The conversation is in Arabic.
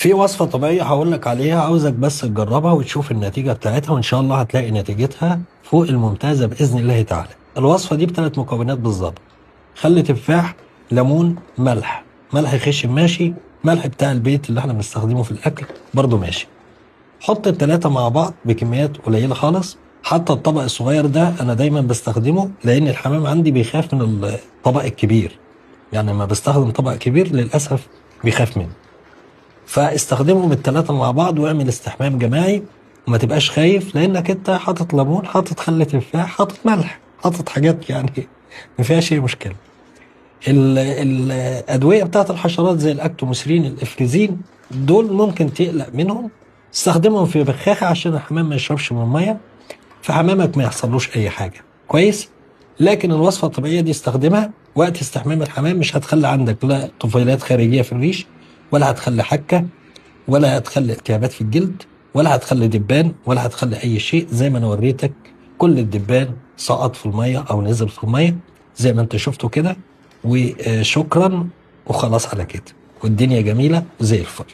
في وصفة طبيعية هقول لك عليها، عاوزك بس تجربها وتشوف النتيجة بتاعتها، وإن شاء الله هتلاقي نتيجتها فوق الممتازة بإذن الله تعالى. الوصفة دي بثلاث مكونات بالظبط: خل تفاح، ليمون، ملح. ملح خشن ماشي، ملح بتاع البيت اللي احنا بنستخدمه في الأكل برضو ماشي. حط التلاتة مع بعض بكميات قليلة خالص. حتى الطبق الصغير ده أنا دايما بستخدمه لأن الحمام عندي بيخاف من الطبق الكبير، يعني لما بستخدم طبق كبير للأسف بيخاف منه. فاستخدمهم التلاتة مع بعض واعمل استحمام جماعي، وما تبقاش خايف لانك انت حاطط ليمون، حاطط خل تفاح، حاطط ملح، حاطط حاجات يعني ما فيهاش اي مشكله. الادويه بتاعت الحشرات زي الاكتوموسرين، الافريزين، دول ممكن تقلق منهم. استخدمهم في بخاخه عشان الحمام ما يشربش من الميه، فحمامك ما يحصلوش اي حاجه، كويس. لكن الوصفه الطبيعيه دي استخدمها وقت استحمام الحمام، مش هتخلي عندك لا طفيلات خارجيه في الريش، ولا هتخلي حكه، ولا هتخلي التهابات في الجلد، ولا هتخلي دبان، ولا هتخلي اي شيء. زي ما انا وريتك كل الدبان سقط في الميه او نزل في الميه زي ما انت شفته كده. وشكرا، وخلاص على كده، والدنيا جميله زي الفل.